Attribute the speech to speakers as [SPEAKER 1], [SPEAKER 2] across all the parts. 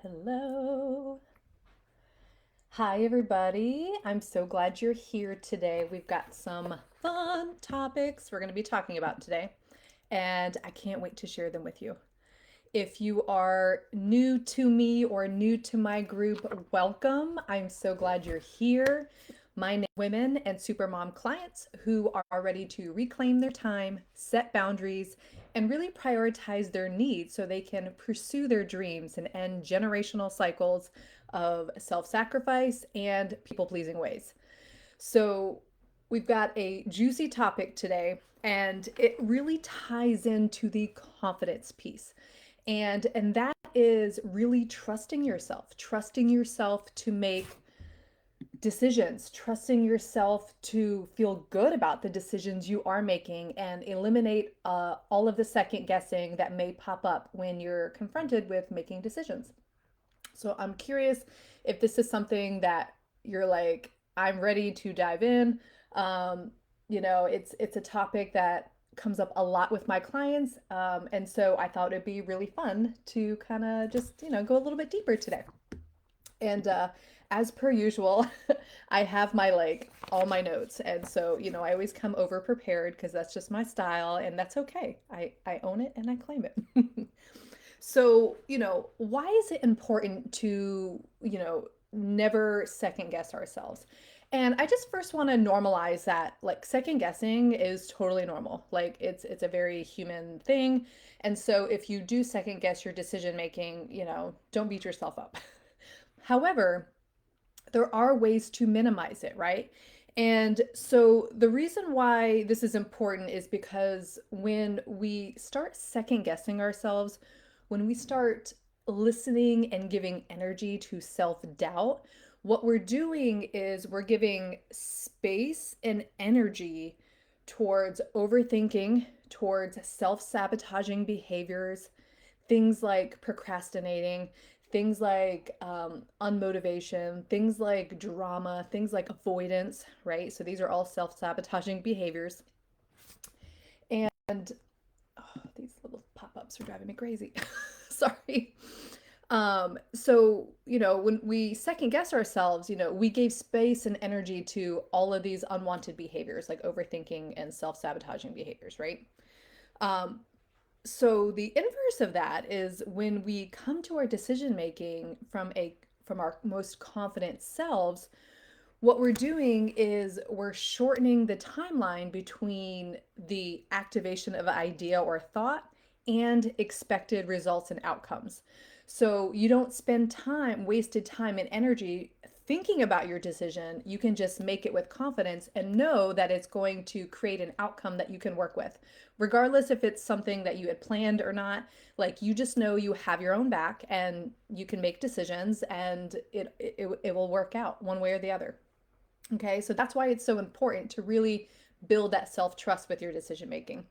[SPEAKER 1] Hello. Hi, everybody. I'm so glad you're here today. We've got some fun topics we're going to be talking about today, and I can't wait to share them with you. If you are new to me or new to my group, welcome. I'm so glad you're here. My name is women and supermom clients who are ready to reclaim their time, set boundaries, and really prioritize their needs so they can pursue their dreams and end generational cycles of self-sacrifice and people-pleasing ways. So, we've got a juicy topic today, and it really ties into the confidence piece. And that is really trusting yourself to make decisions, trusting yourself to feel good about the decisions you are making and eliminate all of the second guessing that may pop up when you're confronted with making decisions. So I'm curious if this is something that you're like, I'm ready to dive in. Um, it's a topic that comes up a lot with my clients, and so I thought it'd be really fun to kind of just go a little bit deeper today. And as per usual, I have my all my notes, and so I always come over prepared because that's just my style, and that's okay. I own it and I claim it. So, why is it important to, never second guess ourselves? And I just first want to normalize that like second guessing is totally normal. Like it's a very human thing. And so if you do second guess your decision making, don't beat yourself up. However, there are ways to minimize it, right? And so the reason why this is important is because when we start second guessing ourselves, when we start listening and giving energy to self doubt, what we're doing is we're giving space and energy towards overthinking, towards self sabotaging behaviors, things like procrastinating, things like unmotivation, things like drama, things like avoidance, right? So these are all self sabotaging behaviors. And these little pop ups are driving me crazy. Sorry. So, when we second guess ourselves, we gave space and energy to all of these unwanted behaviors like overthinking and self sabotaging behaviors, right? Um, so the inverse of that is when we come to our decision making from our most confident selves, what we're doing is we're shortening the timeline between the activation of an idea or thought and expected results and outcomes. So you don't spend wasted time and energy thinking about your decision. You can just make it with confidence and know that it's going to create an outcome that you can work with. Regardless if it's something that you had planned or not, like you just know you have your own back and you can make decisions and it will work out one way or the other. Okay, so that's why it's so important to really build that self trust with your decision making,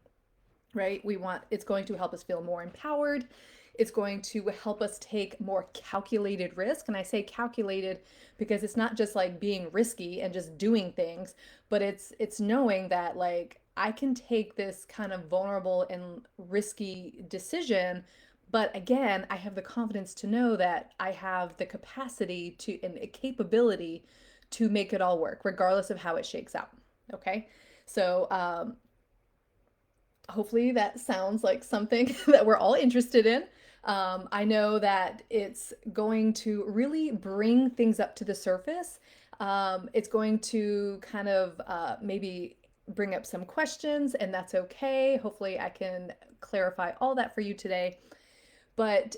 [SPEAKER 1] right? It's going to help us feel more empowered. It's going to help us take more calculated risk. And I say calculated because it's not just like being risky and just doing things, but it's knowing that like I can take this kind of vulnerable and risky decision. But again, I have the confidence to know that I have the capacity to and the capability to make it all work, regardless of how it shakes out. Okay. So, hopefully that sounds like something that we're all interested in. I know that it's going to really bring things up to the surface. It's going to kind of maybe bring up some questions, and that's okay. Hopefully, I can clarify all that for you today. But,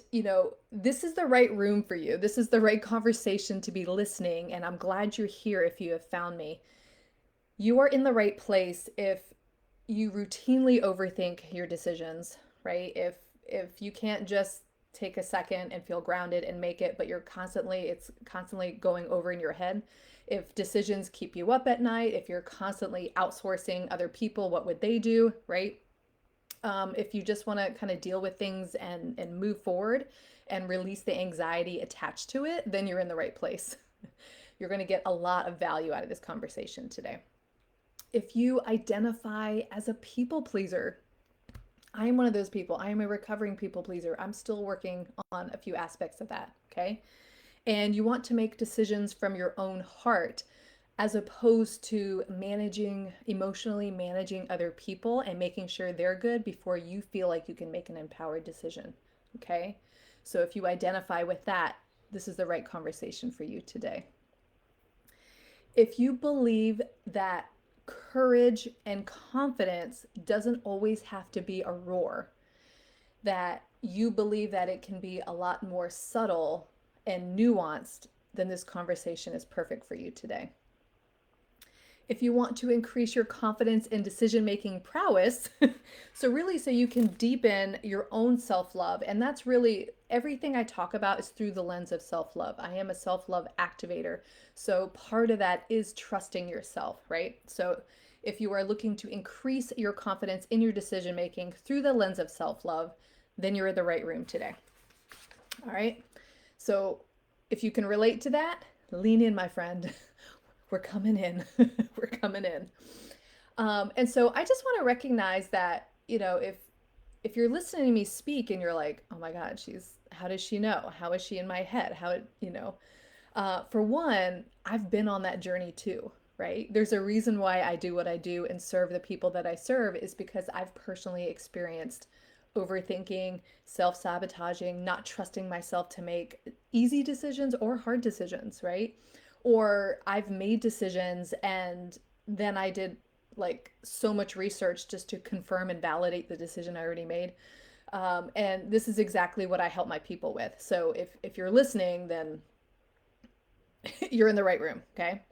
[SPEAKER 1] this is the right room for you. This is the right conversation to be listening. And I'm glad you're here if you have found me. You are in the right place if you routinely overthink your decisions, right? If you can't just take a second and feel grounded and make it, but it's constantly going over in your head. If decisions keep you up at night, if you're constantly outsourcing other people, what would they do, right? If you just want to kind of deal with things and move forward and release the anxiety attached to it, then you're in the right place. You're going to get a lot of value out of this conversation today. If you identify as a people pleaser, I am one of those people. I am a recovering people pleaser. I'm still working on a few aspects of that. Okay. And you want to make decisions from your own heart as opposed to emotionally managing other people and making sure they're good before you feel like you can make an empowered decision. Okay. So if you identify with that, this is the right conversation for you today. If you believe that courage and confidence doesn't always have to be a roar, that you believe that it can be a lot more subtle and nuanced, then this conversation is perfect for you today. If you want to increase your confidence in decision making prowess, so you can deepen your own self love. And that's really everything I talk about is through the lens of self love. I am a self love activator. So part of that is trusting yourself, right? So if you are looking to increase your confidence in your decision making through the lens of self love, then you're in the right room today. All right. So if you can relate to that, lean in, my friend. We're coming in. We're coming in. And so I just want to recognize that, if you're listening to me speak and you're like, oh my God, how does she know? How is she in my head? For one, I've been on that journey too, right? There's a reason why I do what I do and serve the people that I serve is because I've personally experienced overthinking, self-sabotaging, not trusting myself to make easy decisions or hard decisions, right? Or I've made decisions and then I did like so much research just to confirm and validate the decision I already made. And this is exactly what I help my people with. So if you're listening, then you're in the right room, okay?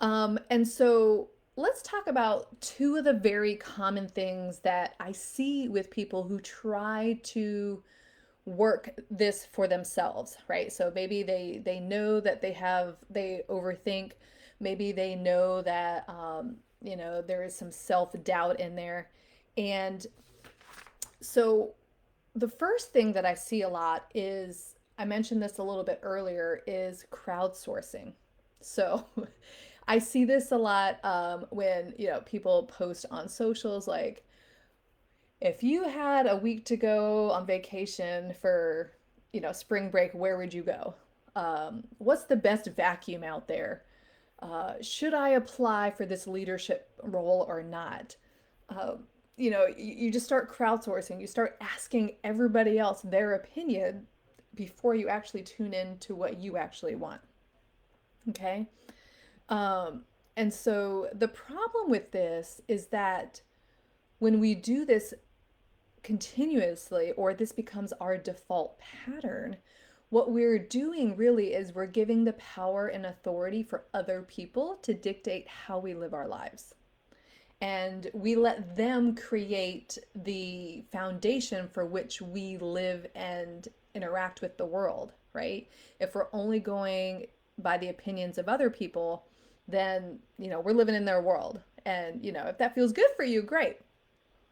[SPEAKER 1] And so let's talk about two of the very common things that I see with people who try to work this for themselves, right? So maybe they know that they overthink. Maybe they know that there is some self-doubt in there. And so the first thing that I see a lot is, I mentioned this a little bit earlier, is crowdsourcing. So I see this a lot when people post on socials like, if you had a week to go on vacation for spring break, where would you go? What's the best vacuum out there? Should I apply for this leadership role or not? You just start crowdsourcing. You start asking everybody else their opinion before you actually tune in to what you actually want. Okay. And so the problem with this is that when we do this continuously, or this becomes our default pattern, what we're doing really is we're giving the power and authority for other people to dictate how we live our lives. And we let them create the foundation for which we live and interact with the world, right? If we're only going by the opinions of other people, then, we're living in their world. And, if that feels good for you, great.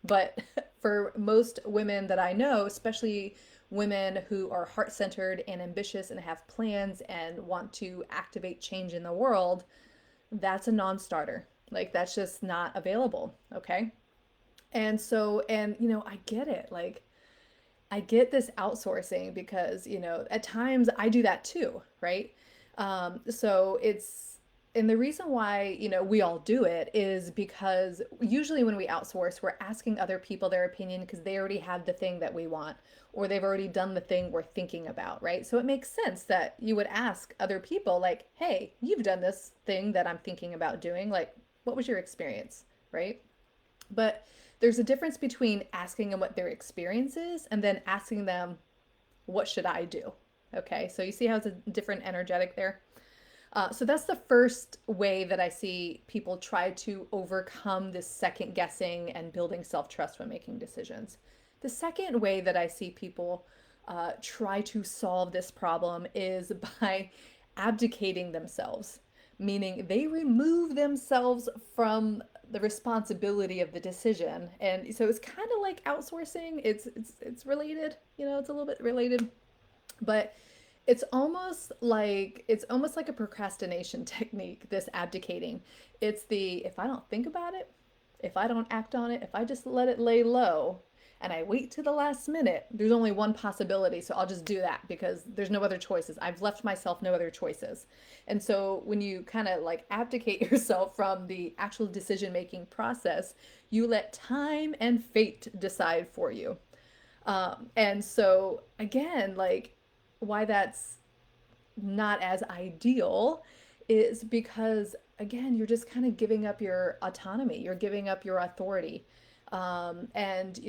[SPEAKER 1] But for most women that I know, especially women who are heart centered and ambitious and have plans and want to activate change in the world, that's a non starter. Like, that's just not available. Okay. And so, I get it. Like, I get this outsourcing because, at times I do that too. Right. So and the reason why, we all do it is because usually when we outsource, we're asking other people their opinion because they already have the thing that we want, or they've already done the thing we're thinking about, right? So it makes sense that you would ask other people like, hey, you've done this thing that I'm thinking about doing. Like, what was your experience, right? But there's a difference between asking them what their experience is and then asking them, what should I do? Okay, so you see how it's a different energetic there? So that's the first way that I see people try to overcome this second guessing and building self trust when making decisions. The second way that I see people try to solve this problem is by abdicating themselves, meaning they remove themselves from the responsibility of the decision. And so it's kind of like outsourcing. It's related, it's a little bit related, but it's almost like a procrastination technique, this abdicating. It's the, if I don't think about it, if I don't act on it, if I just let it lay low, and I wait to the last minute, there's only one possibility. So I'll just do that because there's no other choices. I've left myself no other choices. And so when you kind of like abdicate yourself from the actual decision making process, you let time and fate decide for you. And so again, like why that's not as ideal is because again you're just kind of giving up your autonomy, you're giving up your authority, and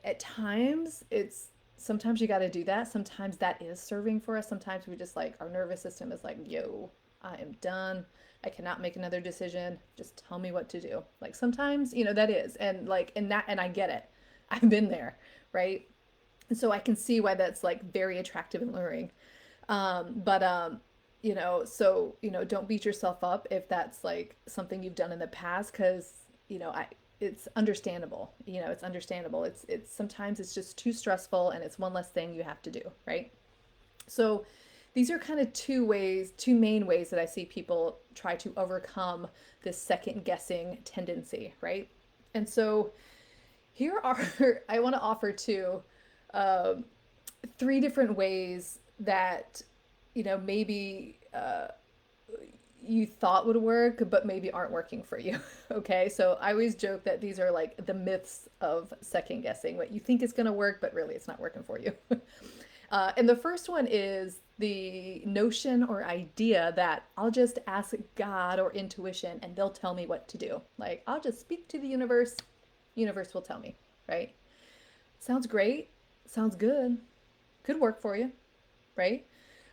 [SPEAKER 1] at times it's sometimes you got to do that, sometimes that is serving for us, sometimes we just like our nervous system is like, yo, I am done, I cannot make another decision, just tell me what to do. Like sometimes that is, and like and that and I get it, I've been there, right? And so I can see why that's like very attractive and luring. But don't beat yourself up if that's like something you've done in the past, because I it's understandable. It's understandable. It's sometimes it's just too stressful and it's one less thing you have to do, right? So these are kind of two main ways that I see people try to overcome this second guessing tendency, right? And so here are I want to offer uh, three different ways that maybe you thought would work but maybe aren't working for you. Okay, so I always joke that these are like the myths of second guessing, what you think is going to work but really it's not working for you. And the first one is the notion or idea that I'll just ask God or intuition and they'll tell me what to do. Like I'll just speak to the universe will tell me, right? Sounds great, sounds good, could work for you, right?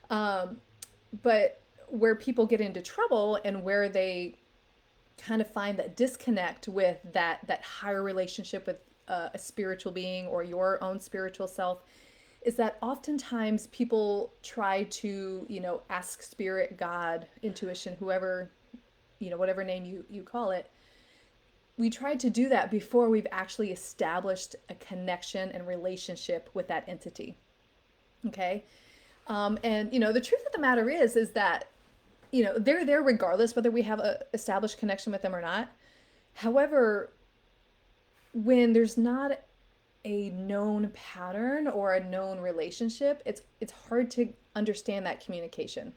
[SPEAKER 1] Um, but where people get into trouble and where they kind of find that disconnect with that higher relationship with a spiritual being or your own spiritual self is that oftentimes people try to ask spirit, God, intuition, whoever, whatever name you call it, we try to do that before we've actually established a connection and relationship with that entity. Okay. And the truth of the matter is that they're there regardless whether we have a established connection with them or not. However, when there's not a known pattern or a known relationship, it's hard to understand that communication,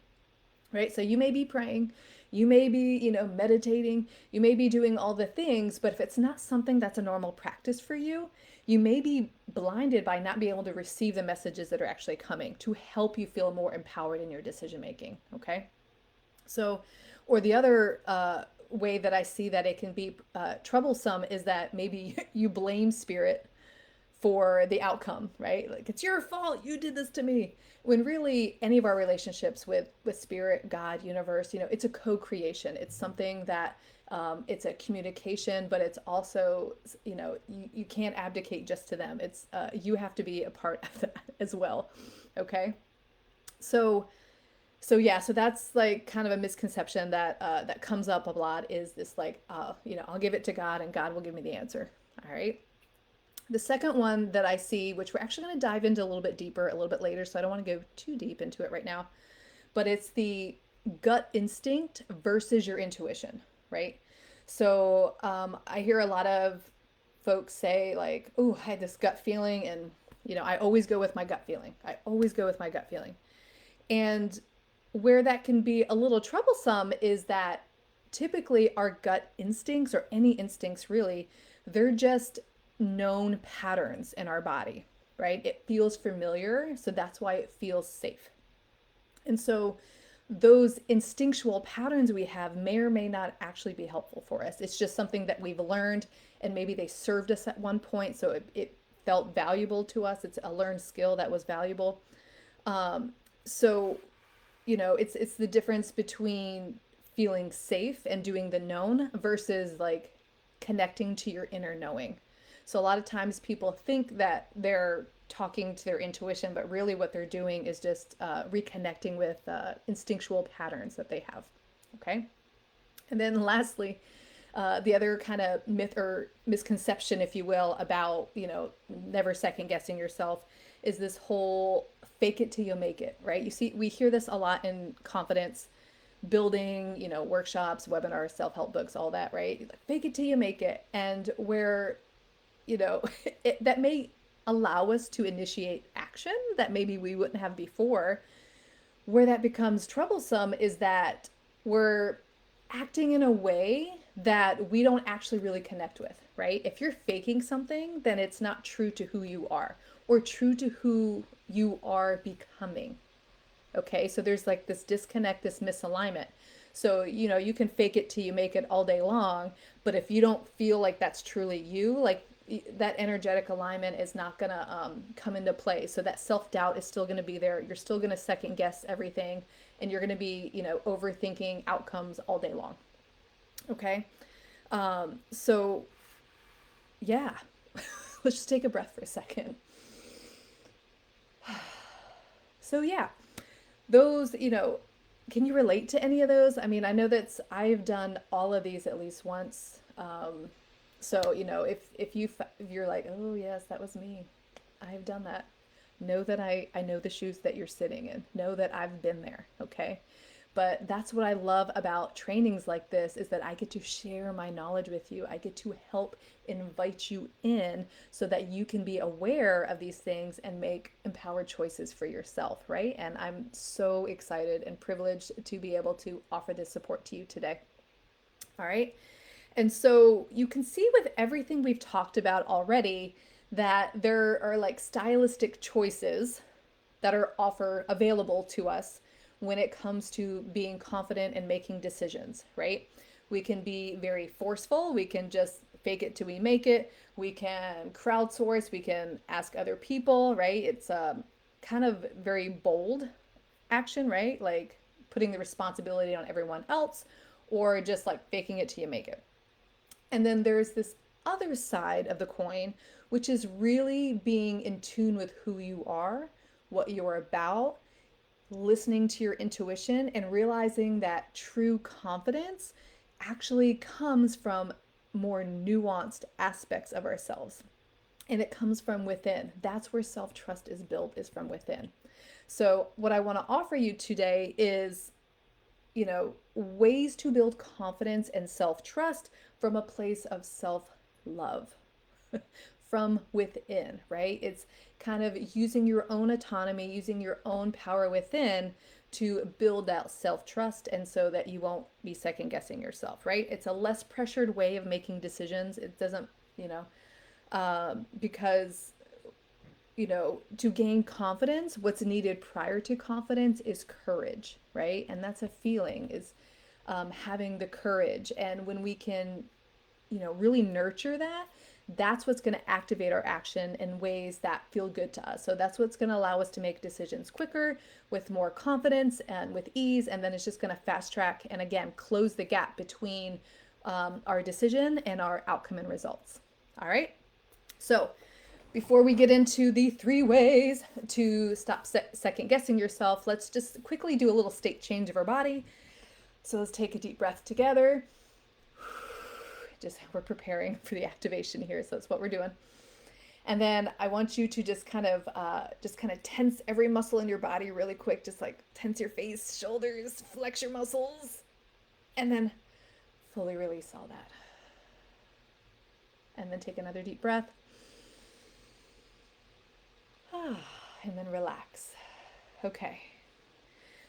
[SPEAKER 1] right? So you may be praying, you may be, meditating, you may be doing all the things, but if it's not something that's a normal practice for you, you may be blinded by not being able to receive the messages that are actually coming to help you feel more empowered in your decision making. Okay. So, or the other way that I see that it can be troublesome is that maybe you blame spirit for the outcome, right? Like it's your fault, you did this to me. When really any of our relationships with spirit, God, universe, it's a co-creation. It's something that it's a communication, but it's also you can't abdicate just to them. It's you have to be a part of that as well. Okay, so yeah, so that's like kind of a misconception that comes up a lot, is this like I'll give it to God and God will give me the answer. All right. The second one that I see, which we're actually going to dive into a little bit deeper a little bit later, so I don't want to go too deep into it right now, but it's the gut instinct versus your intuition, right? So I hear a lot of folks say like, "Oh, I had this gut feeling," and I always go with my gut feeling. I always go with my gut feeling. And where that can be a little troublesome is that typically our gut instincts, or any instincts really, they're just known patterns in our body, right? It feels familiar, so that's why it feels safe. And so those instinctual patterns we have may or may not actually be helpful for us. It's just something that we've learned, and maybe they served us at one point, so it felt valuable to us. It's a learned skill that was valuable. So it's the difference between feeling safe and doing the known versus like connecting to your inner knowing. So a lot of times people think that they're talking to their intuition, but really what they're doing is just reconnecting with instinctual patterns that they have. Okay. And then lastly, the other kind of myth or misconception, if you will, about, never second guessing yourself is this whole fake it till you make it, right? You see, we hear this a lot in confidence building, workshops, webinars, self-help books, all that, right? Like, fake it till you make it. And where that may allow us to initiate action that maybe we wouldn't have before. Where that becomes troublesome is that we're acting in a way that we don't actually really connect with, right? If you're faking something, then it's not true to who you are or true to who you are becoming. Okay, so there's like this disconnect, this misalignment. So, you can fake it till you make it all day long, but if you don't feel like that's truly you, like that energetic alignment is not going to come into play. So that self-doubt is still going to be there. You're still going to second guess everything, and you're going to be, overthinking outcomes all day long. Okay. So yeah, let's just take a breath for a second. So yeah, those, can you relate to any of those? I mean, I know that I've done all of these at least once. So, if you're like, oh yes, that was me, I've done that. Know that I know the shoes that you're sitting in. Know that I've been there, okay? But that's what I love about trainings like this is that I get to share my knowledge with you. I get to help invite you in so that you can be aware of these things and make empowered choices for yourself, right? And I'm so excited and privileged to be able to offer this support to you today. All right. And so you can see with everything we've talked about already that there are like stylistic choices that are available to us when it comes to being confident and making decisions, right? We can be very forceful. We can just fake it till we make it. We can crowdsource. We can ask other people, right? It's kind of very bold action, right? Like putting the responsibility on everyone else or just like faking it till you make it. And then there's this other side of the coin, which is really being in tune with who you are, what you're about, listening to your intuition, and realizing that true confidence actually comes from more nuanced aspects of ourselves. And it comes from within. That's where self trust is built, is from within. So, what I want to offer you today is ways to build confidence and self trust from a place of self love from within, right? It's kind of using your own autonomy, using your own power within to build that self trust and so that you won't be second guessing yourself, right? It's a less pressured way of making decisions. It doesn't, because to gain confidence, what's needed prior to confidence is courage, right? And that's a feeling, is having the courage. And when we can, really nurture that, that's what's going to activate our action in ways that feel good to us. So that's what's going to allow us to make decisions quicker, with more confidence and with ease. And then it's just going to fast track and again, close the gap between our decision and our outcome and results. All right. So before we get into the 3 ways to stop second guessing yourself, let's just quickly do a little state change of our body. So let's take a deep breath together. We're preparing for the activation here, so that's what we're doing. And then I want you to just kind of tense every muscle in your body really quick. Just like tense your face, shoulders, flex your muscles, and then fully release all that. And then take another deep breath. And then relax. Okay.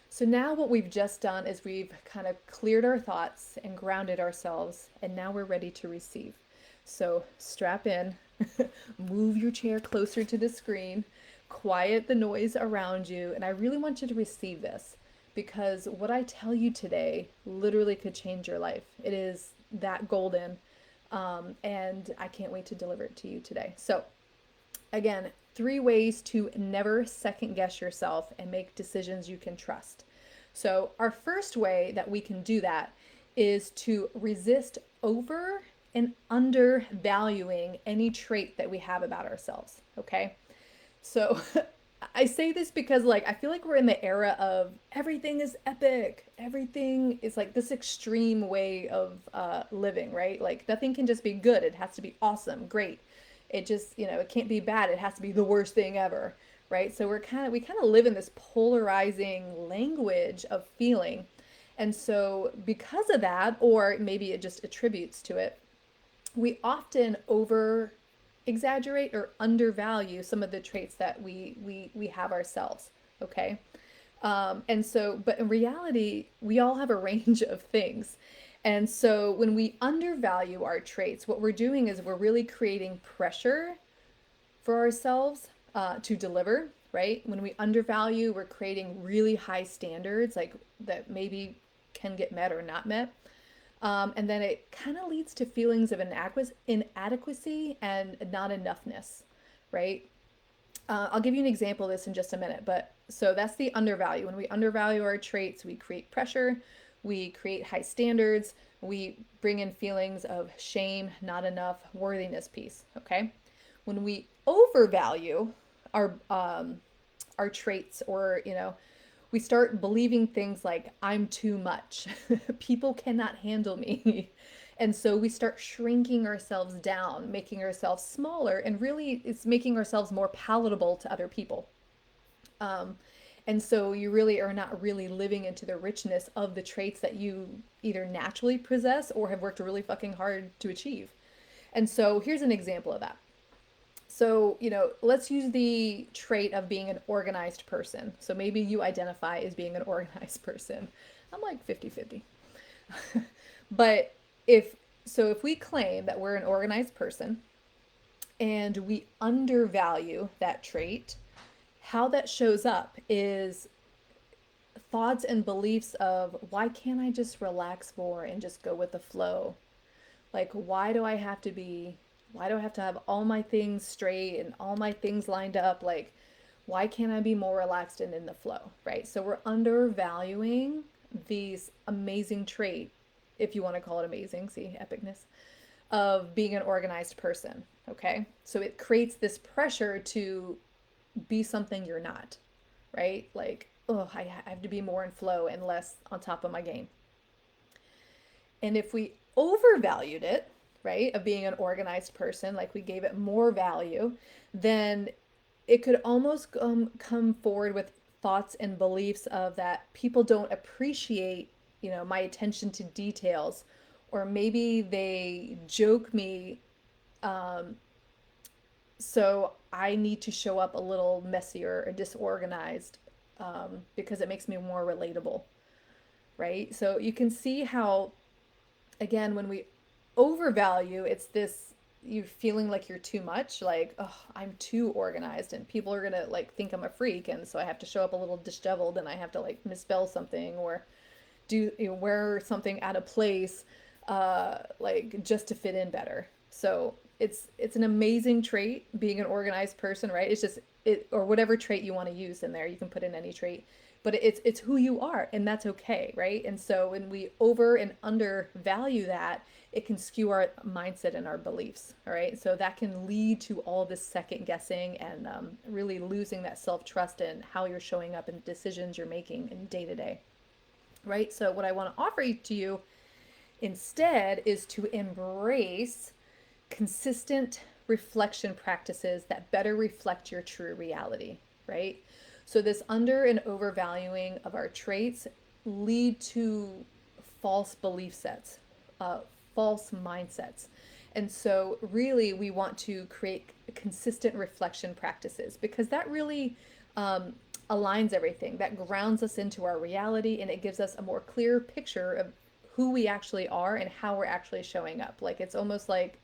[SPEAKER 1] So now what we've just done is we've kind of cleared our thoughts and grounded ourselves, and now we're ready to receive. So strap in, move your chair closer to the screen, quiet the noise around you, and I really want you to receive this because what I tell you today literally could change your life. It is that golden, and I can't wait to deliver it to you today. So again, 3 ways to never second guess yourself and make decisions you can trust. So our first way that we can do that is to resist over and undervaluing any trait that we have about ourselves. Okay. So I say this because I feel like we're in the era of everything is epic. Everything is like this extreme way of living, right? Like nothing can just be good. It has to be awesome, great. It just, it can't be bad. It has to be the worst thing ever, right? So we kind of live in this polarizing language of feeling. And so because of that, or maybe it just attributes to it, we often exaggerate or undervalue some of the traits that we have ourselves. Okay. And so, but in reality, we all have a range of things. And so when we undervalue our traits, what we're doing is we're really creating pressure for ourselves to deliver, right? When we undervalue, we're creating really high standards, like that maybe can get met or not met. And then it kind of leads to feelings of inadequacy and not enoughness, right? I'll give you an example of this in just a minute, but so that's the undervalue. When we undervalue our traits, we create pressure, we create high standards, we bring in feelings of shame, not enough, worthiness piece. Okay. When we overvalue our traits, or we start believing things like I'm too much, people cannot handle me. And so we start shrinking ourselves down, making ourselves smaller, and really it's making ourselves more palatable to other people. Um, and so you really are not really living into the richness of the traits that you either naturally possess or have worked really fucking hard to achieve. And so here's an example of that. So, let's use the trait of being an organized person. So maybe you identify as being an organized person. I'm like 50-50. But if we claim that we're an organized person and we undervalue that trait, how that shows up is thoughts and beliefs of why can't I just relax more and just go with the flow? Like, why do I have to have all my things straight and all my things lined up? Like, why can't I be more relaxed and in the flow, right? So we're undervaluing these amazing trait, if you want to call it amazing, see, epicness, of being an organized person, okay? So it creates this pressure to be something you're not, right? Like, oh, I have to be more in flow and less on top of my game. And if we overvalued it, right, of being an organized person, like we gave it more value, then it could almost come forward with thoughts and beliefs of that people don't appreciate, my attention to details, or maybe they joke me, um, so I need to show up a little messier or disorganized, because it makes me more relatable, right? So you can see how, again, when we overvalue, it's this, you feeling like you're too much, like, oh, I'm too organized and people are gonna like think I'm a freak, and so I have to show up a little disheveled and I have to like misspell something or do wear something out of place, like just to fit in better. So it's an amazing trait being an organized person, right? It's just it, or whatever trait you want to use in there, you can put in any trait, but it's who you are, and that's okay, right? And so when we over and undervalue that, it can skew our mindset and our beliefs. All right, so that can lead to all this second guessing and really losing that self trust in how you're showing up and decisions you're making in day to day, right? So what I want to offer to you instead is to embrace consistent reflection practices that better reflect your true reality, right? So this under and overvaluing of our traits lead to false belief sets, uh, false mindsets. And so really we want to create consistent reflection practices, because that really um, aligns everything. That grounds us into our reality, and it gives us a more clear picture of who we actually are and how we're actually showing up. Like it's almost like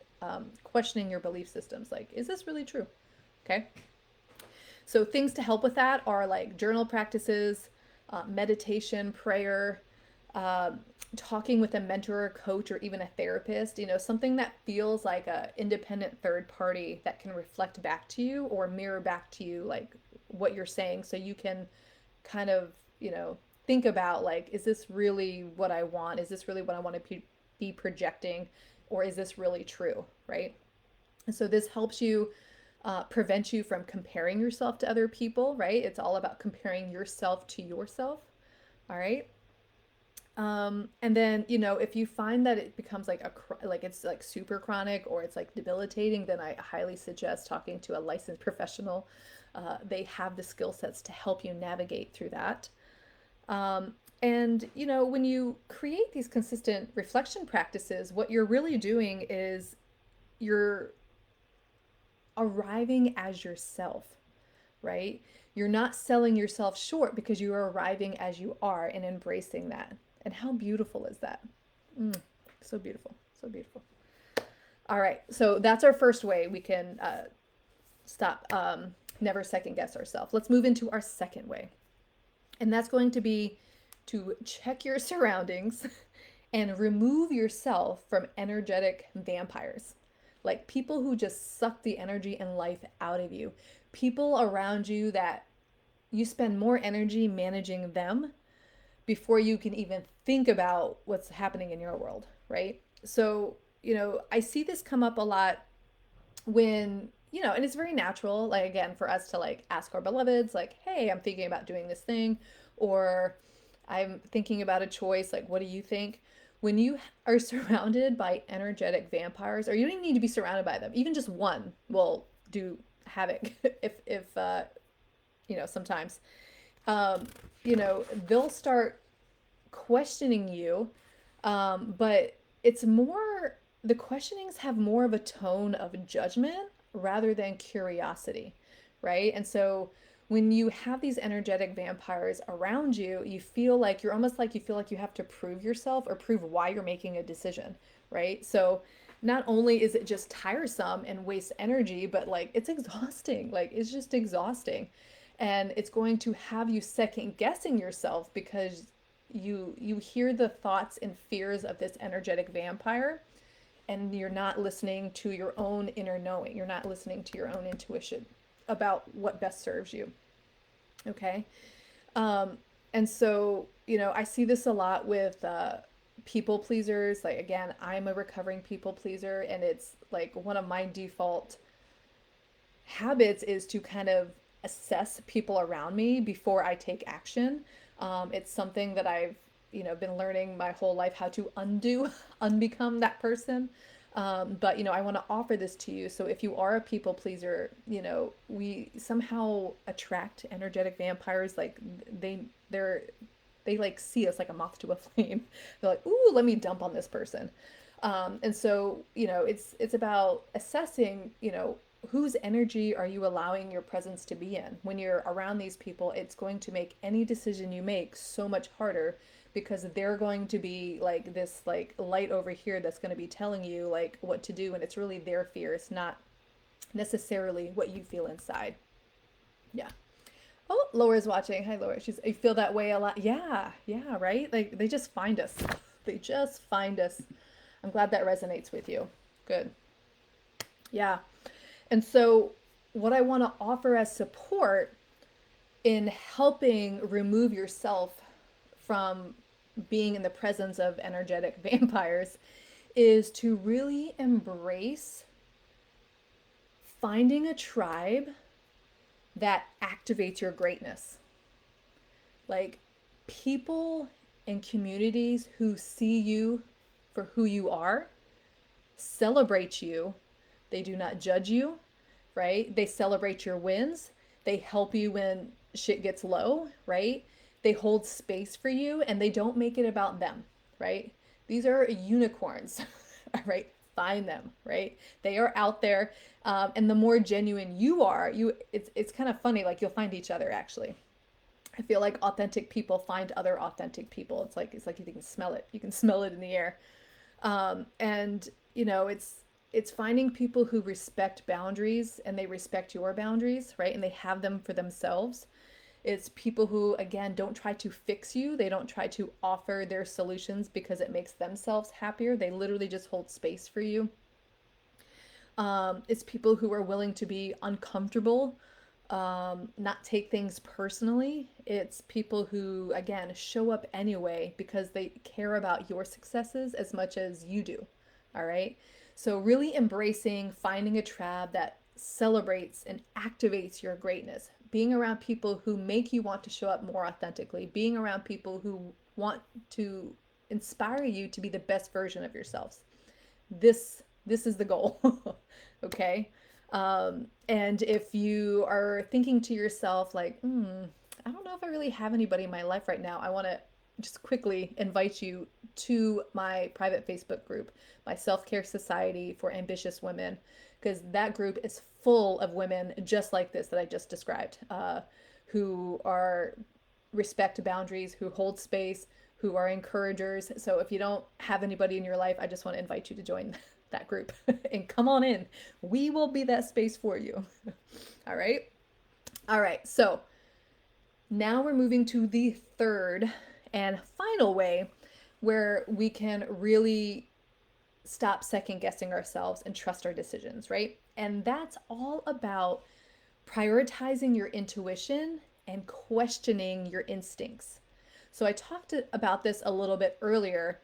[SPEAKER 1] questioning your belief systems. Like, is this really true? Okay. So things to help with that are like journal practices, meditation, prayer, uh, talking with a mentor or coach or even a therapist, something that feels like a independent third party that can reflect back to you or mirror back to you like what you're saying, so you can kind of, think about like, is this really what I want? Is this really what I want to be projecting? Or is this really true? Right. And so this helps you prevent you from comparing yourself to other people, right? It's all about comparing yourself to yourself. All right. And then, if you find that it becomes like like it's like super chronic or it's like debilitating, then I highly suggest talking to a licensed professional. They have the skill sets to help you navigate through that. And, when you create these consistent reflection practices, what you're really doing is you're arriving as yourself, right? You're not selling yourself short because you are arriving as you are and embracing that. And how beautiful is that? Mm, so beautiful. So beautiful. All right. So that's our first way we can stop, never second guess ourselves. Let's move into our second way. And that's going to be to check your surroundings and remove yourself from energetic vampires. Like people who just suck the energy and life out of you. People around you that you spend more energy managing them before you can even think about what's happening in your world, right? So, I see this come up a lot when, and it's very natural, like, again, for us to like ask our beloveds, like, hey, I'm thinking about doing this thing, or I'm thinking about a choice, like, what do you think? When you are surrounded by energetic vampires, or you don't even need to be surrounded by them, even just one will do havoc if sometimes, um, they'll start questioning you, but it's more, the questionings have more of a tone of judgment rather than curiosity, right? And so when you have these energetic vampires around you, you feel like you're almost like you feel like you have to prove yourself or prove why you're making a decision, right? So not only is it just tiresome and waste energy, but like it's exhausting. Like it's just exhausting. And it's going to have you second guessing yourself because you hear the thoughts and fears of this energetic vampire, and you're not listening to your own inner knowing. You're not listening to your own intuition about what best serves you. Okay. Um, and so, I see this a lot with people pleasers. Like, again, I'm a recovering people pleaser, and it's like one of my default habits is to kind of assess people around me before I take action. It's something that I've, been learning my whole life how to undo, unbecome that person. But I want to offer this to you. So if you are a people pleaser, we somehow attract energetic vampires. Like they're they like see us like a moth to a flame. They're like, ooh, let me dump on this person. And so, it's about assessing, whose energy are you allowing your presence to be in? When you're around these people, it's going to make any decision you make so much harder because they're going to be like this like light over here that's going to be telling you like what to do, and it's really their fear. It's not necessarily what you feel inside. Yeah. Oh, Laura's watching. Hi, Laura. I feel that way a lot. Yeah, yeah, right? Like they just find us. They just find us. I'm glad that resonates with you. Good. Yeah. And so, what I want to offer as support in helping remove yourself from being in the presence of energetic vampires is to really embrace finding a tribe that activates your greatness. Like people and communities who see you for who you are, celebrate you. They do not judge you, right? They celebrate your wins. They help you when shit gets low, right? They hold space for you and they don't make it about them, right? These are unicorns, right? Find them, right? They are out there, and the more genuine you are, it's kind of funny. Like you'll find each other actually. I feel like authentic people find other authentic people. It's like you can smell it. You can smell it in the air. And it's finding people who respect boundaries and they respect your boundaries, right? And they have them for themselves. It's people who, again, don't try to fix you. They don't try to offer their solutions because it makes themselves happier. They literally just hold space for you. It's people who are willing to be uncomfortable, not take things personally. It's people who, again, show up anyway because they care about your successes as much as you do. All right. So, really embracing finding a tribe that celebrates and activates your greatness, being around people who make you want to show up more authentically, being around people who want to inspire you to be the best version of yourselves. This is the goal. Okay. And if you are thinking to yourself like, I don't know if I really have anybody in my life right now, I want to just quickly invite you to my private Facebook group, my Self-Care Society for Ambitious Women, because that group is full of women just like this that I just described, who are respect boundaries, who hold space, who are encouragers. So if you don't have anybody in your life, I just want to invite you to join that group and come on in. We will be that space for you. All right. All right. So now we're moving to the third and final way where we can really stop second guessing ourselves and trust our decisions, right? And that's all about prioritizing your intuition and questioning your instincts. So I talked about this a little bit earlier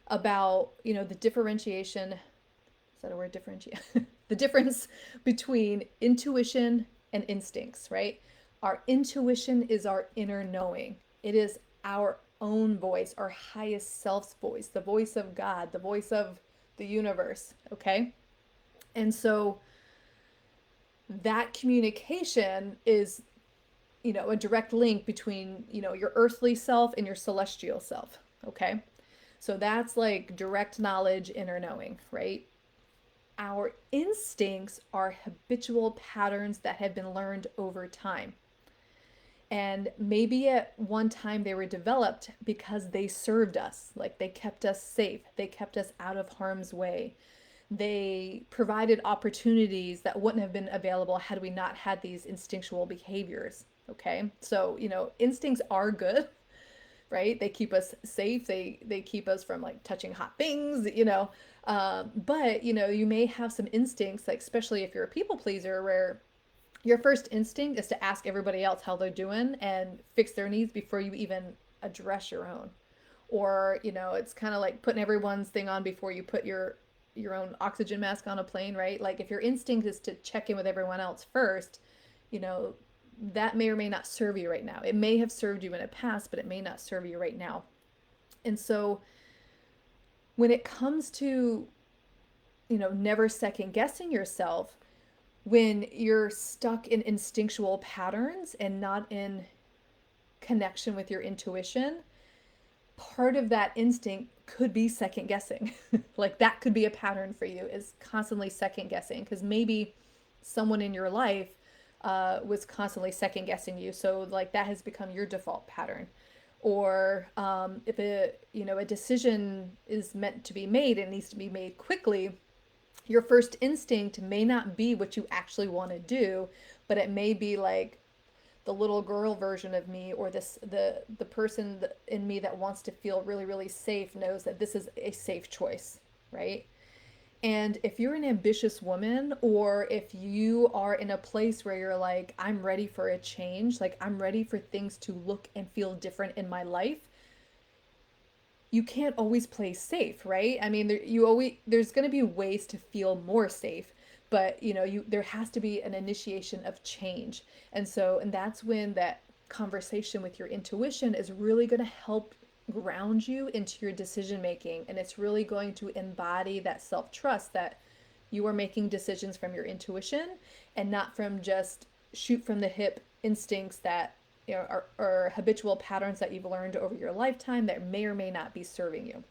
[SPEAKER 1] about, the differentiation, is that a word, differentiate? The difference between intuition and instincts, right? Our intuition is our inner knowing. It is our own voice, our highest self's voice, the voice of God, the voice of the universe, okay? And so that communication is, a direct link between, your earthly self and your celestial self, okay? So that's like direct knowledge, inner knowing, right? Our instincts are habitual patterns that have been learned over time. And maybe at one time they were developed because they served us, like they kept us safe, they kept us out of harm's way. They provided opportunities that wouldn't have been available had we not had these instinctual behaviors. Okay, so instincts are good, right? They keep us safe. They keep us from like touching hot things, but you may have some instincts, like especially if you're a people pleaser, where your first instinct is to ask everybody else how they're doing and fix their needs before you even address your own. Or, it's kind of like putting everyone's thing on before you put your own oxygen mask on a plane, right? Like if your instinct is to check in with everyone else first, that may or may not serve you right now. It may have served you in the past, but it may not serve you right now. And so when it comes to, never second guessing yourself, when you're stuck in instinctual patterns and not in connection with your intuition, part of that instinct could be second guessing. Like that could be a pattern for you, is constantly second guessing, because maybe someone in your life was constantly second guessing you. So like that has become your default pattern. Or if a decision is meant to be made and needs to be made quickly, your first instinct may not be what you actually want to do, but it may be like the little girl version of me, or the person in me that wants to feel really, really safe knows that this is a safe choice, right? And if you're an ambitious woman, or if you are in a place where you're like, I'm ready for a change, like I'm ready for things to look and feel different in my life, you can't always play safe, right? I mean, there's going to be ways to feel more safe, but there has to be an initiation of change. And that's when that conversation with your intuition is really going to help ground you into your decision making, and it's really going to embody that self-trust that you are making decisions from your intuition and not from just shoot from the hip instincts that are habitual patterns that you've learned over your lifetime that may or may not be serving you.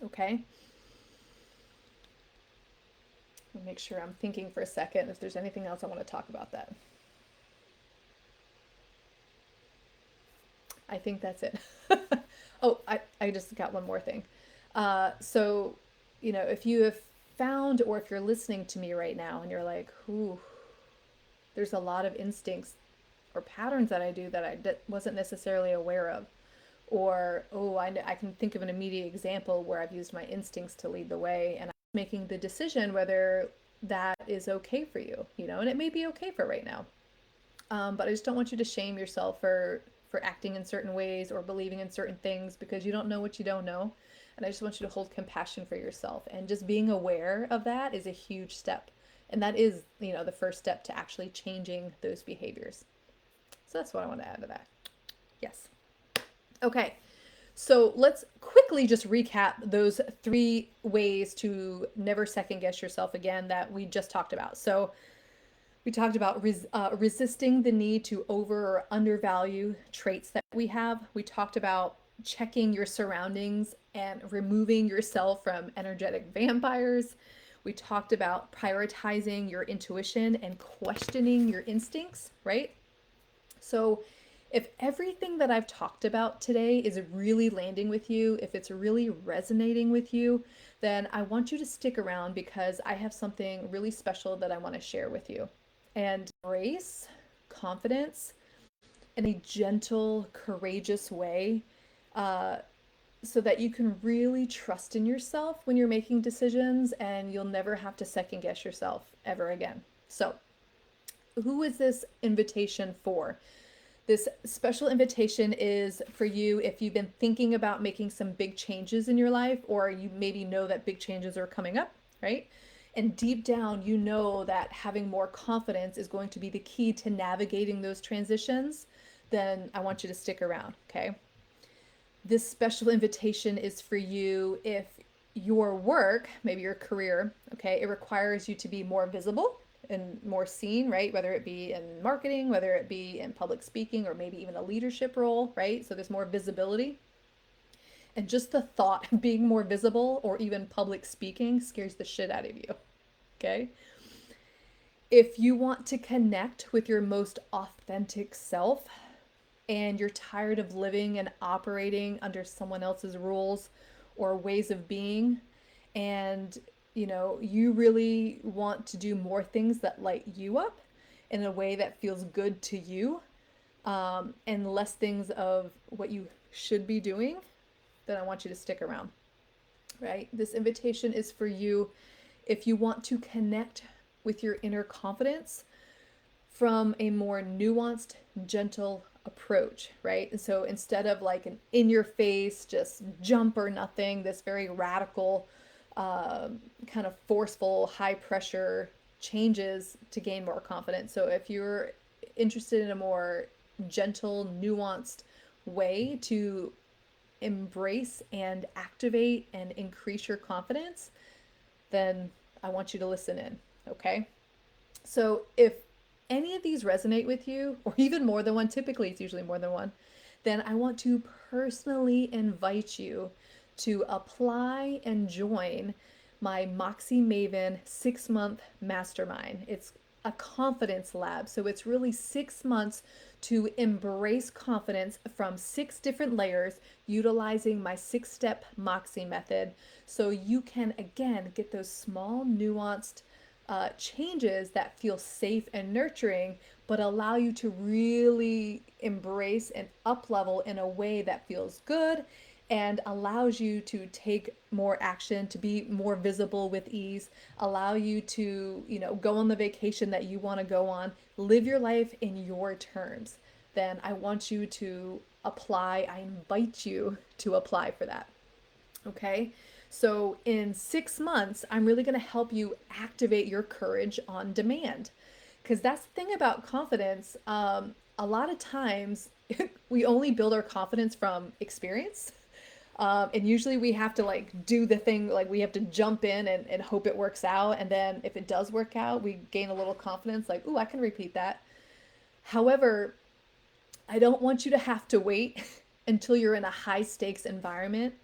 [SPEAKER 1] Okay? I'll make sure I'm thinking for a second if there's anything else I want to talk about that. I think that's it. Oh, I just got one more thing. So, if you have found, or if you're listening to me right now and you're like, ooh, there's a lot of instincts or patterns that I do that I wasn't necessarily aware of. Or, oh, I can think of an immediate example where I've used my instincts to lead the way, and I'm making the decision whether that is okay for you, and it may be okay for right now. But I just don't want you to shame yourself for acting in certain ways or believing in certain things, because you don't know what you don't know. And I just want you to hold compassion for yourself. And just being aware of that is a huge step. And that is, the first step to actually changing those behaviors. So that's what I want to add to that. Yes. Okay. So let's quickly just recap those 3 ways to never second guess yourself again that we just talked about. So we talked about resisting the need to over or undervalue traits that we have. We talked about checking your surroundings and removing yourself from energetic vampires. We talked about prioritizing your intuition and questioning your instincts, right? So, if everything that I've talked about today is really landing with you, if it's really resonating with you, then I want you to stick around because I have something really special that I want to share with you. And grace, confidence in a gentle, courageous way, uh, so that you can really trust in yourself when you're making decisions and you'll never have to second guess yourself ever again. So, who is this invitation for? This special invitation is for you if you've been thinking about making some big changes in your life, or you maybe know that big changes are coming up, right? And deep down, you know that having more confidence is going to be the key to navigating those transitions. Then I want you to stick around, okay? This special invitation is for you if your work, maybe your career, okay, it requires you to be more visible and more seen, right? Whether it be in marketing, whether it be in public speaking, or maybe even a leadership role, right? So there's more visibility. And just the thought of being more visible or even public speaking scares the shit out of you, okay? If you want to connect with your most authentic self, and you're tired of living and operating under someone else's rules or ways of being, and you really want to do more things that light you up in a way that feels good to you, and less things of what you should be doing, then I want you to stick around, right? This invitation is for you if you want to connect with your inner confidence from a more nuanced, gentle approach, right? And so instead of like an in your face, just jump or nothing, this very radical, kind of forceful, high pressure changes to gain more confidence. So if you're interested in a more gentle, nuanced way to embrace and activate and increase your confidence, then I want you to listen in, okay? So if any of these resonate with you, or even more than one, typically it's usually more than one, then I want to personally invite you to apply and join my Moxie Maven 6-month mastermind. It's a confidence lab. So it's really 6 months to embrace confidence from 6 different layers, utilizing my 6-step Moxie method. So you can, again, get those small, nuanced changes that feel safe and nurturing, but allow you to really embrace and up level in a way that feels good and allows you to take more action, to be more visible with ease, allow you to, go on the vacation that you want to go on, live your life in your terms. Then I want you to apply. I invite you to apply for that. Okay. So in 6 months, I'm really going to help you activate your courage on demand. Because that's the thing about confidence. A lot of times we only build our confidence from experience. And usually we have to like do the thing, like we have to jump in and hope it works out. And then if it does work out, we gain a little confidence like, ooh, I can repeat that. However, I don't want you to have to wait until you're in a high stakes environment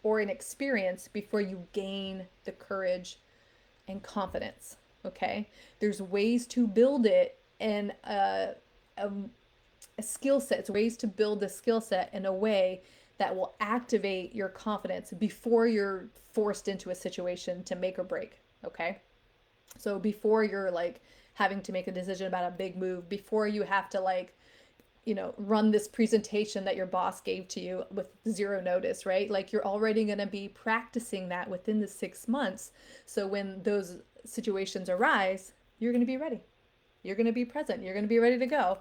[SPEAKER 1] or an experience before you gain the courage and confidence. Okay. There's ways to build it and a skill set. It's ways to build the skill set in a way that will activate your confidence before you're forced into a situation to make or break. Okay. So before you're like having to make a decision about a big move, before you have to like, run this presentation that your boss gave to you with zero notice, right? Like you're already going to be practicing that within the 6 months. So when those situations arise, you're going to be ready. You're going to be present. You're going to be ready to go.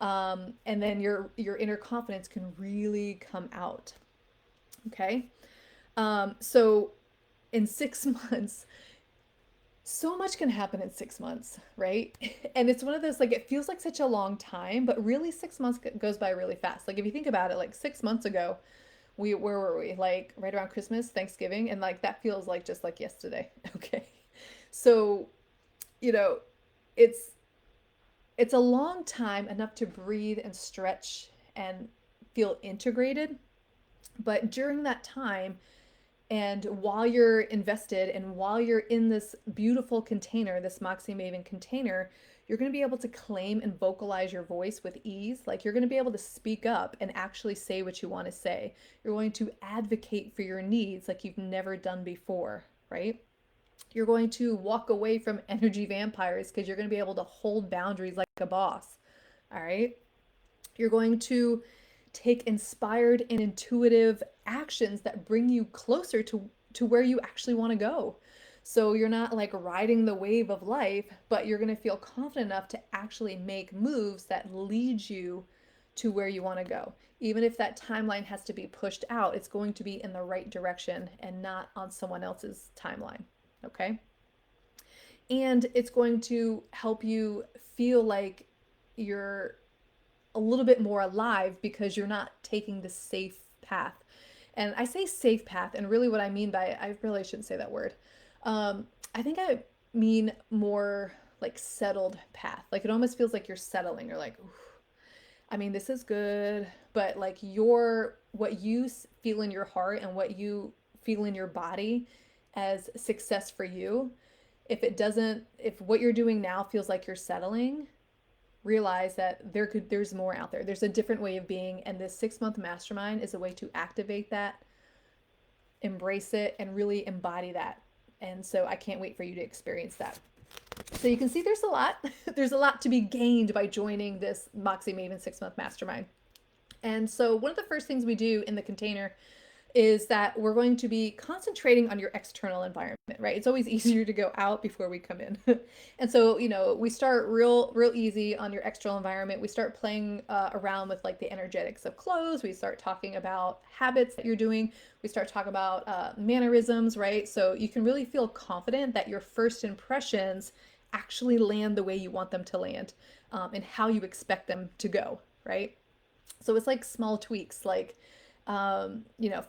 [SPEAKER 1] And then your inner confidence can really come out. Okay. So in 6 months, so much can happen in 6 months, right? And it's one of those, like, it feels like such a long time, but really 6 months goes by really fast. Like, if you think about it, like 6 months ago, where were we? Like, right around Christmas, Thanksgiving, and like that feels like just like yesterday. Okay. So, you know, it's it's a long time, enough to breathe and stretch and feel integrated. But during that time, And while you're invested and while you're in this beautiful container, this Moxie Maven container, you're going to be able to claim and vocalize your voice with ease. Like you're going to be able to speak up and actually say what you want to say. You're going to advocate for your needs like you've never done before, right? You're going to walk away from energy vampires because you're going to be able to hold boundaries like a boss. All right. You're going to take inspired and intuitive actions that bring you closer to where you actually want to go. So you're not like riding the wave of life, but you're going to feel confident enough to actually make moves that lead you to where you want to go. Even if that timeline has to be pushed out, it's going to be in the right direction and not on someone else's timeline. Okay? And it's going to help you feel like you're a little bit more alive because you're not taking the safe path. And I say safe path, and really what I mean by it, I really shouldn't say that word. I think I mean more like settled path. Like it almost feels like you're settling. You're like, I mean, this is good, but like what you feel in your heart and what you feel in your body as success for you, if what you're doing now feels like you're settling, realize that there's more out there. There's a different way of being, and this 6-month mastermind is a way to activate that, embrace it, and really embody that. And so I can't wait for you to experience that. So you can see there's a lot. There's a lot to be gained by joining this Moxie Maven 6-month mastermind. And so one of the first things we do in the container is that we're going to be concentrating on your external environment, right? It's always easier to go out before we come in. And so, we start real easy on your external environment. We start playing around with like the energetics of clothes. We start talking about habits that you're doing. We start talking about mannerisms, right? So you can really feel confident that your first impressions actually land the way you want them to land, and how you expect them to go, right? So it's like small tweaks, like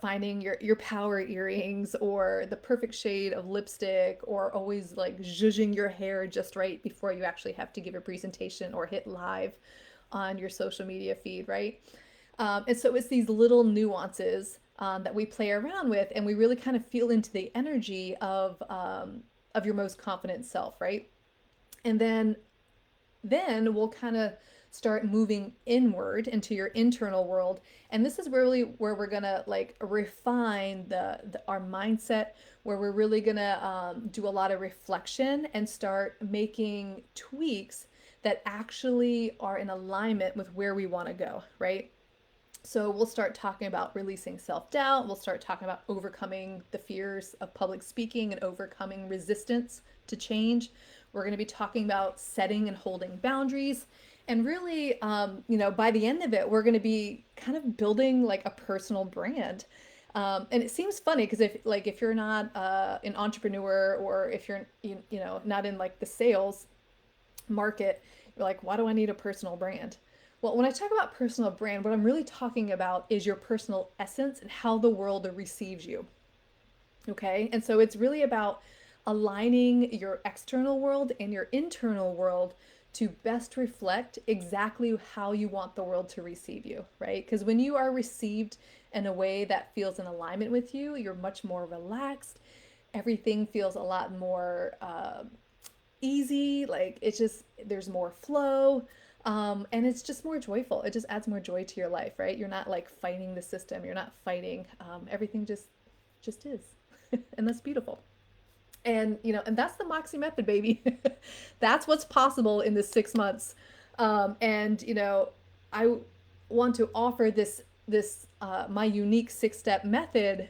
[SPEAKER 1] finding your power earrings or the perfect shade of lipstick, or always like zhuzhing your hair just right before you actually have to give a presentation or hit live on your social media feed, right? And so it's these little nuances that we play around with, and we really kind of feel into the energy of your most confident self, right? And then we'll kind of start moving inward into your internal world, and this is really where we're gonna like refine our mindset, where we're really gonna do a lot of reflection and start making tweaks that actually are in alignment with where we want to go, right? So we'll start talking about releasing self-doubt. We'll start talking about overcoming the fears of public speaking and overcoming resistance to change. We're going to be talking about setting and holding boundaries. And really, by the end of it, we're going to be kind of building like a personal brand. And it seems funny because if you're not an entrepreneur, or if you're not in like the sales market, you're like, why do I need a personal brand? Well, when I talk about personal brand, what I'm really talking about is your personal essence and how the world receives you. Okay. And so it's really about aligning your external world and your internal world to best reflect exactly how you want the world to receive you, right? Because when you are received in a way that feels in alignment with you, you're much more relaxed. Everything feels a lot more easy. Like it's just, there's more flow. And it's just more joyful. It just adds more joy to your life, right? You're not like fighting the system. You're not fighting. Everything just is. And that's beautiful. And that's the Moxie method, baby. That's what's possible in this 6 months. And I want to offer this my unique 6-step method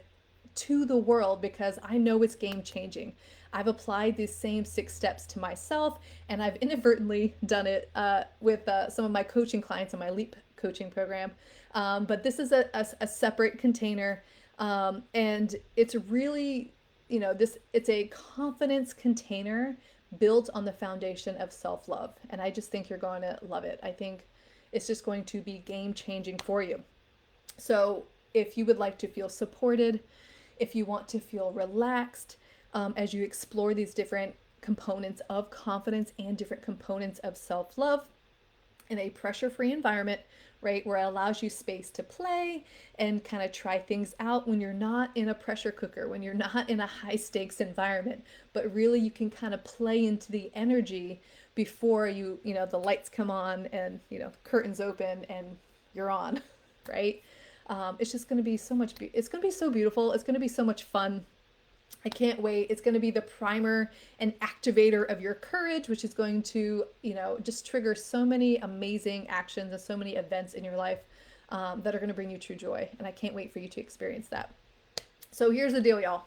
[SPEAKER 1] to the world because I know it's game changing. I've applied these same 6 steps to myself, and I've inadvertently done it with some of my coaching clients in my Leap coaching program. But this is a separate container, and it's really, it's a confidence container built on the foundation of self love. And I just think you're going to love it. I think it's just going to be game changing for you. So if you would like to feel supported, if you want to feel relaxed as you explore these different components of confidence and different components of self love, in a pressure-free environment, right, where it allows you space to play and kind of try things out when you're not in a pressure cooker, when you're not in a high stakes environment, but really you can kind of play into the energy before the lights come on and, curtains open and you're on, right? It's just going to be so much, it's going to be so beautiful. It's going to be so much fun. I can't wait. It's going to be the primer and activator of your courage, which is going to, just trigger so many amazing actions and so many events in your life that are going to bring you true joy. And I can't wait for you to experience that. So here's the deal, y'all.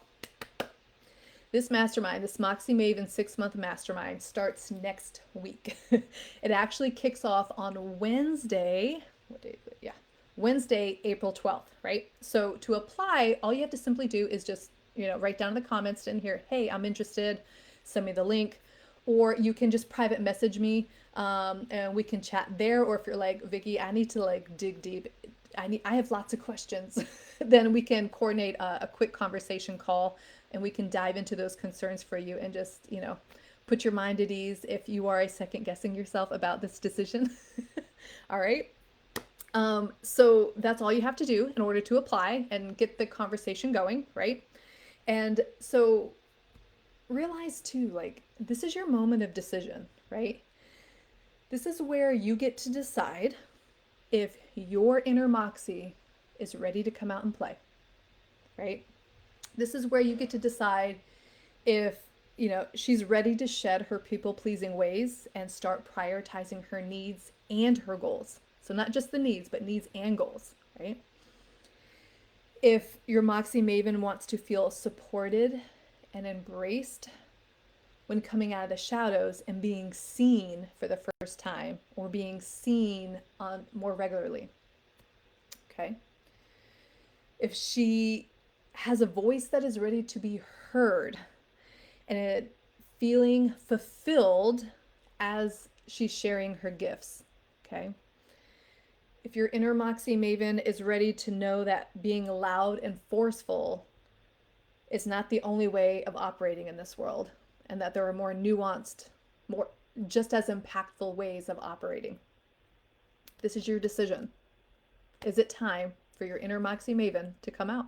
[SPEAKER 1] This mastermind, this Moxie Maven 6-month mastermind, starts next week. It actually kicks off on Wednesday. What day is it? Yeah. Wednesday, April 12th, right? So to apply, all you have to simply do is just, write down in the comments in here, hey, I'm interested, send me the link, or you can just private message me and we can chat there. Or if you're like, Vicki, I need to like dig deep. I have lots of questions. Then we can coordinate a quick conversation call and we can dive into those concerns for you and just, put your mind at ease if you are second guessing yourself about this decision. All right. So that's all you have to do in order to apply and get the conversation going, right? And so realize too, like, this is your moment of decision, right? This is where you get to decide if your inner Moxie is ready to come out and play, right? This is where you get to decide if, she's ready to shed her people-pleasing ways and start prioritizing her needs and her goals. So not just the needs, but needs and goals, right? If your Moxie Maven wants to feel supported and embraced when coming out of the shadows and being seen for the first time or being seen on more regularly, okay? If she has a voice that is ready to be heard and feeling fulfilled as she's sharing her gifts, okay? If your inner Moxie Maven is ready to know that being loud and forceful is not the only way of operating in this world, and that there are more nuanced, more just as impactful ways of operating. This is your decision. Is it time for your inner Moxie Maven to come out?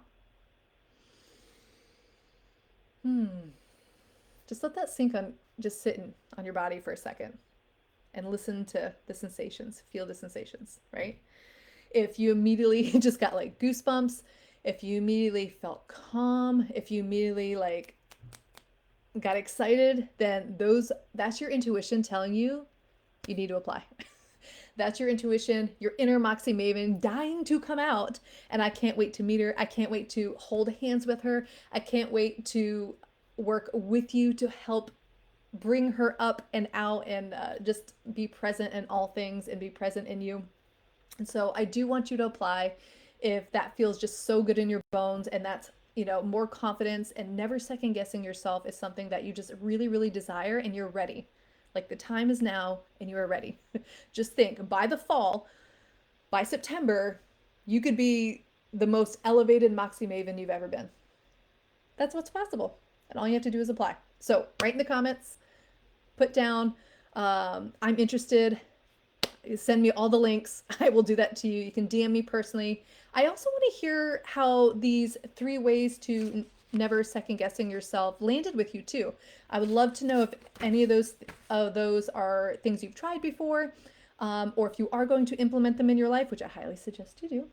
[SPEAKER 1] Just let that sink on, just sitting on your body for a second and listen to the sensations, feel the sensations, right? If you immediately just got like goosebumps, if you immediately felt calm, if you immediately like got excited, then that's your intuition telling you you need to apply. That's your intuition, your inner Moxie Maven dying to come out. And I can't wait to meet her. I can't wait to hold hands with her. I can't wait to work with you to help bring her up and out and just be present in all things and be present in you. And so I do want you to apply if that feels just so good in your bones, and that's, more confidence and never second guessing yourself is something that you just really, really desire and you're ready. Like the time is now and you are ready. Just think, by the fall, by September, you could be the most elevated Moxie Maven you've ever been. That's what's possible. And all you have to do is apply. So write in the comments, put down, I'm interested, send me all the links. I will do that to you. You can DM me personally. I also want to hear how these 3 ways to never second guessing yourself landed with you too. I would love to know if any of those are things you've tried before, or if you are going to implement them in your life, which I highly suggest you do.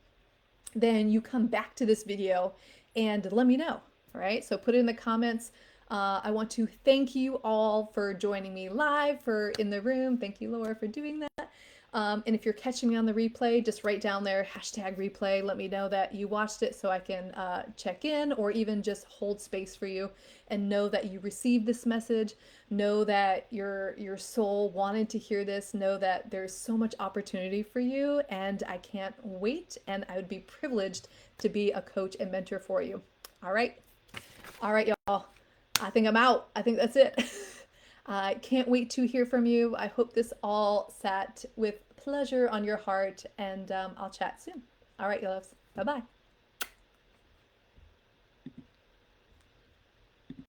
[SPEAKER 1] Then you come back to this video and let me know. All right. So put it in the comments. I want to thank you all for joining me live, for in the room. Thank you, Laura, for doing that. And if you're catching me on the replay, just write down there #replay. Let me know that you watched it so I can check in, or even just hold space for you and know that you received this message. Know that your soul wanted to hear this. Know that there's so much opportunity for you, and I can't wait. And I would be privileged to be a coach and mentor for you. All right, y'all. I think I'm out. I think that's it. I can't wait to hear from you. I hope this all sat with pleasure on your heart, and I'll chat soon. All right, you loves. Bye-bye.